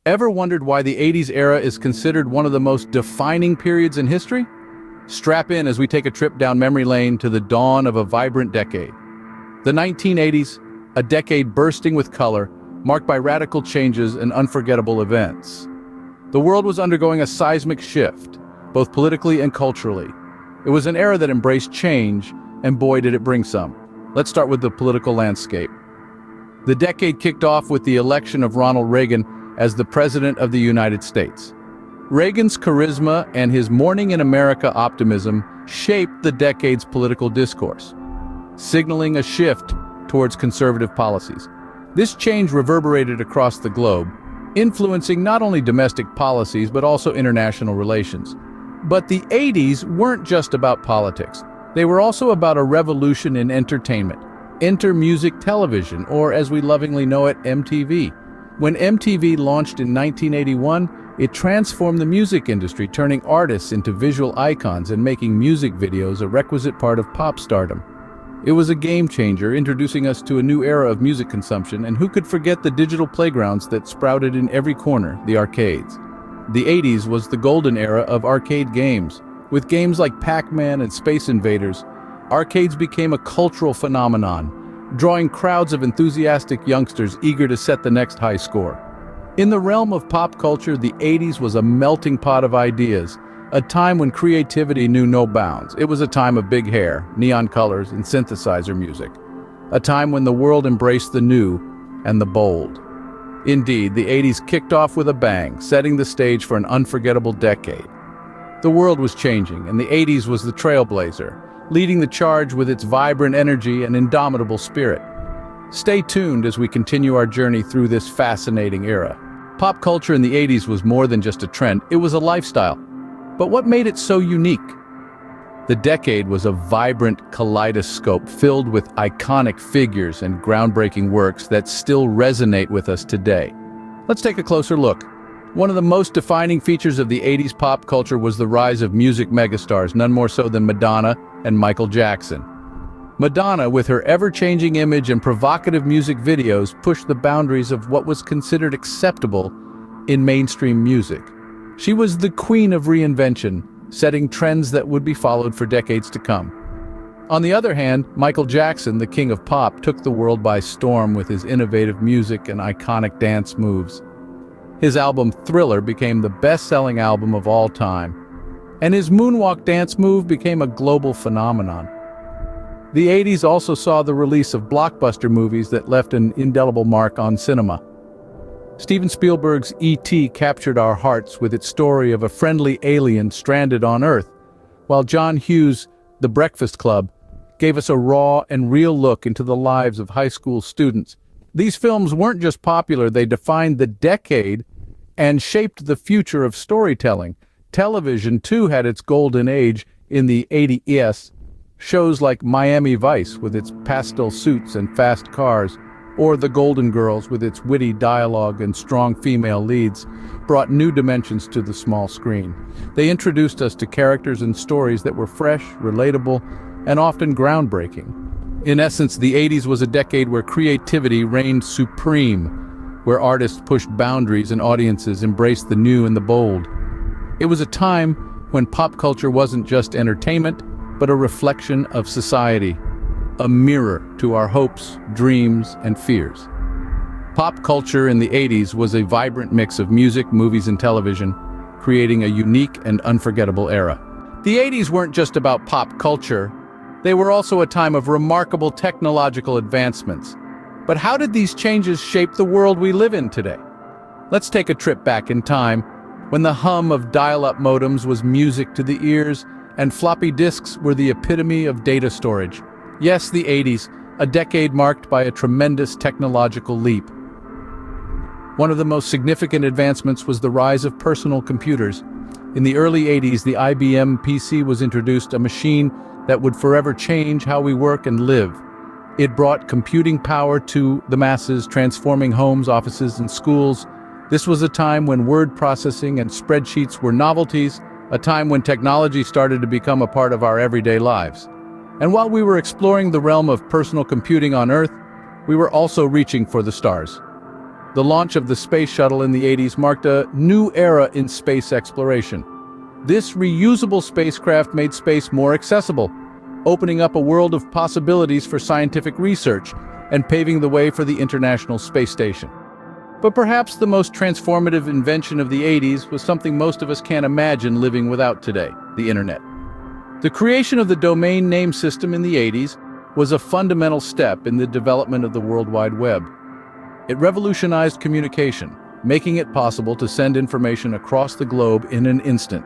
Ever wondered why the 80s era is considered one of the most defining periods in history? Strap in as we take a trip down memory lane to the dawn of a vibrant decade. The 1980s, a decade bursting with color, marked by radical changes and unforgettable events. The world was undergoing a seismic shift, both politically and culturally. It was an era that embraced change, and boy did it bring some. Let's start with the political landscape. The decade kicked off with the election of Ronald Reagan as the President of the United States. Reagan's charisma and his Morning in America optimism shaped the decade's political discourse, signaling a shift towards conservative policies. This change reverberated across the globe, influencing not only domestic policies but also international relations. But the 80s weren't just about politics. They were also about a revolution in entertainment. Enter music television, or as we lovingly know it, MTV. When MTV launched in 1981, it transformed the music industry, turning artists into visual icons and making music videos a requisite part of pop stardom. It was a game changer, introducing us to a new era of music consumption, and who could forget the digital playgrounds that sprouted in every corner, the arcades. The 80s was the golden era of arcade games. With games like Pac-Man and Space Invaders, arcades became a cultural phenomenon, drawing crowds of enthusiastic youngsters eager to set the next high score. In the realm of pop culture, the 80s was a melting pot of ideas, a time when creativity knew no bounds. It was a time of big hair, neon colors, and synthesizer music. A time when the world embraced the new and the bold. Indeed, the 80s kicked off with a bang, setting the stage for an unforgettable decade. The world was changing, and the 80s was the trailblazer, leading the charge with its vibrant energy and indomitable spirit. Stay tuned as we continue our journey through this fascinating era. Pop culture in the 80s was more than just a trend, it was a lifestyle. But what made it so unique? The decade was a vibrant kaleidoscope filled with iconic figures and groundbreaking works that still resonate with us today. Let's take a closer look. One of the most defining features of the 80s pop culture was the rise of music megastars, none more so than Madonna and Michael Jackson. Madonna, with her ever-changing image and provocative music videos, pushed the boundaries of what was considered acceptable in mainstream music. She was the queen of reinvention, setting trends that would be followed for decades to come. On the other hand, Michael Jackson, the king of pop, took the world by storm with his innovative music and iconic dance moves. His album Thriller became the best-selling album of all time, and his moonwalk dance move became a global phenomenon. The 80s also saw the release of blockbuster movies that left an indelible mark on cinema. Steven Spielberg's E.T. captured our hearts with its story of a friendly alien stranded on Earth, while John Hughes' The Breakfast Club gave us a raw and real look into the lives of high school students. These films weren't just popular, they defined the decade and shaped the future of storytelling. Television, too, had its golden age in the 80s. Shows like Miami Vice, with its pastel suits and fast cars, or The Golden Girls, with its witty dialogue and strong female leads, brought new dimensions to the small screen. They introduced us to characters and stories that were fresh, relatable, and often groundbreaking. In essence, the 80s was a decade where creativity reigned supreme, where artists pushed boundaries and audiences embraced the new and the bold. It was a time when pop culture wasn't just entertainment, but a reflection of society, a mirror to our hopes, dreams, and fears. Pop culture in the 80s was a vibrant mix of music, movies, and television, creating a unique and unforgettable era. The 80s weren't just about pop culture, they were also a time of remarkable technological advancements. But how did these changes shape the world we live in today? Let's take a trip back in time, when the hum of dial-up modems was music to the ears, and floppy disks were the epitome of data storage. Yes, the 80s, a decade marked by a tremendous technological leap. One of the most significant advancements was the rise of personal computers. In the early 80s, the IBM PC was introduced, a machine that would forever change how we work and live. It brought computing power to the masses, transforming homes, offices, and schools. This was a time when word processing and spreadsheets were novelties, a time when technology started to become a part of our everyday lives. And while we were exploring the realm of personal computing on Earth, we were also reaching for the stars. The launch of the space shuttle in the 80s marked a new era in space exploration. This reusable spacecraft made space more accessible, opening up a world of possibilities for scientific research and paving the way for the International Space Station. But perhaps the most transformative invention of the 80s was something most of us can't imagine living without today: the internet. The creation of the domain name system in the 80s was a fundamental step in the development of the World Wide Web. It revolutionized communication, making it possible to send information across the globe in an instant.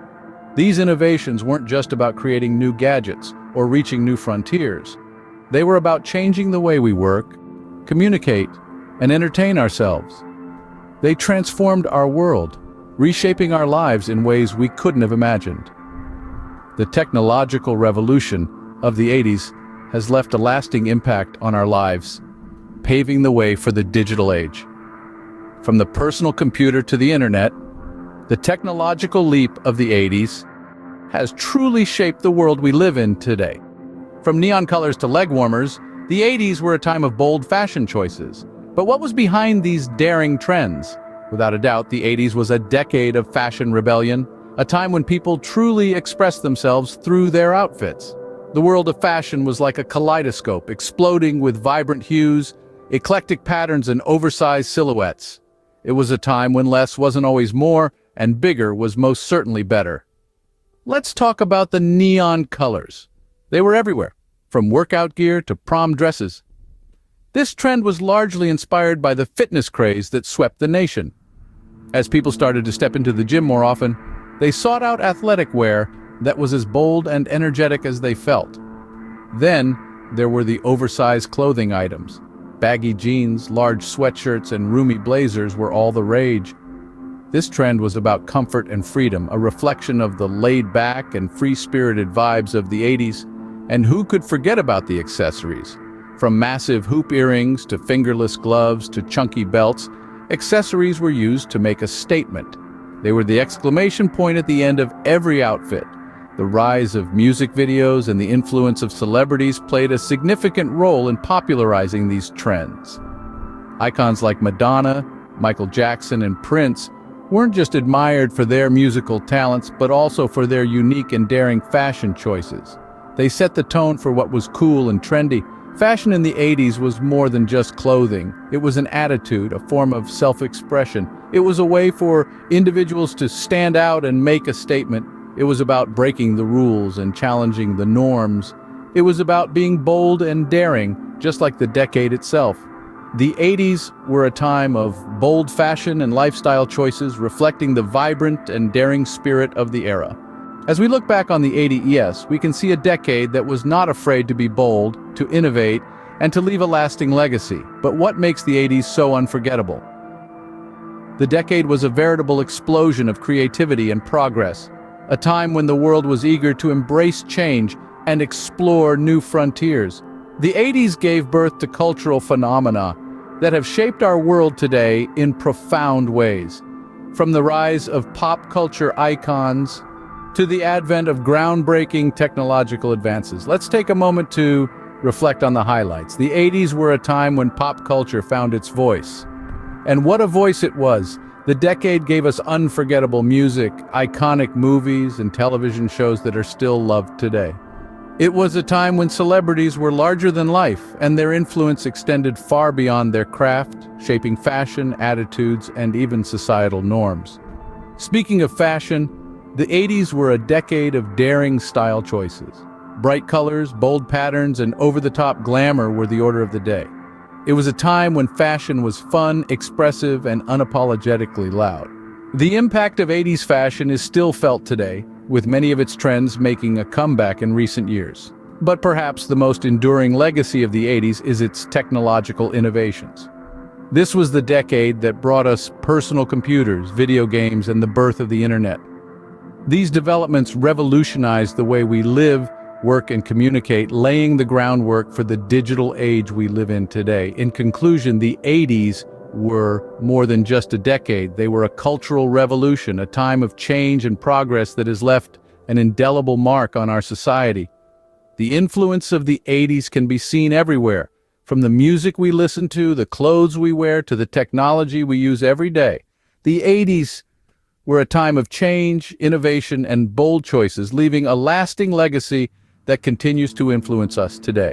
These innovations weren't just about creating new gadgets or reaching new frontiers. They were about changing the way we work, communicate, and entertain ourselves. They transformed our world, reshaping our lives in ways we couldn't have imagined. The technological revolution of the 80s has left a lasting impact on our lives, paving the way for the digital age. From the personal computer to the internet, the technological leap of the 80s has truly shaped the world we live in today. From neon colors to leg warmers, the 80s were a time of bold fashion choices. But what was behind these daring trends? Without a doubt, the 80s was a decade of fashion rebellion, a time when people truly expressed themselves through their outfits. The world of fashion was like a kaleidoscope, exploding with vibrant hues, eclectic patterns, and oversized silhouettes. It was a time when less wasn't always more, and bigger was most certainly better. Let's talk about the neon colors. They were everywhere, from workout gear to prom dresses. This trend was largely inspired by the fitness craze that swept the nation. As people started to step into the gym more often, they sought out athletic wear that was as bold and energetic as they felt. Then, there were the oversized clothing items. Baggy jeans, large sweatshirts, and roomy blazers were all the rage. This trend was about comfort and freedom, a reflection of the laid-back and free-spirited vibes of the 80s. And who could forget about the accessories? From massive hoop earrings to fingerless gloves to chunky belts, accessories were used to make a statement. They were the exclamation point at the end of every outfit. The rise of music videos and the influence of celebrities played a significant role in popularizing these trends. Icons like Madonna, Michael Jackson, and Prince weren't just admired for their musical talents, but also for their unique and daring fashion choices. They set the tone for what was cool and trendy. Fashion in the 80s was more than just clothing. It was an attitude, a form of self-expression. It was a way for individuals to stand out and make a statement. It was about breaking the rules and challenging the norms. It was about being bold and daring, just like the decade itself. The 80s were a time of bold fashion and lifestyle choices, reflecting the vibrant and daring spirit of the era. As we look back on the 80s, we can see a decade that was not afraid to be bold, to innovate, and to leave a lasting legacy. But what makes the 80s so unforgettable? The decade was a veritable explosion of creativity and progress, a time when the world was eager to embrace change and explore new frontiers. The 80s gave birth to cultural phenomena that have shaped our world today in profound ways. From the rise of pop culture icons to the advent of groundbreaking technological advances, let's take a moment to reflect on the highlights. The 80s were a time when pop culture found its voice. And what a voice it was! The decade gave us unforgettable music, iconic movies, and television shows that are still loved today. It was a time when celebrities were larger than life, and their influence extended far beyond their craft, shaping fashion, attitudes, and even societal norms. Speaking of fashion, the 80s were a decade of daring style choices. Bright colors, bold patterns, and over-the-top glamour were the order of the day. It was a time when fashion was fun, expressive, and unapologetically loud. The impact of 80s fashion is still felt today, with many of its trends making a comeback in recent years. But perhaps the most enduring legacy of the 80s is its technological innovations. This was the decade that brought us personal computers, video games, and the birth of the internet. These developments revolutionized the way we live, work, and communicate, laying the groundwork for the digital age we live in today. In conclusion, the 80s were more than just a decade. They were a cultural revolution, a time of change and progress that has left an indelible mark on our society. The influence of the 80s can be seen everywhere, From the music we listen to, the clothes we wear, to the technology we use every day, the 80s were a time of change, innovation, and bold choices, leaving a lasting legacy that continues to influence us today.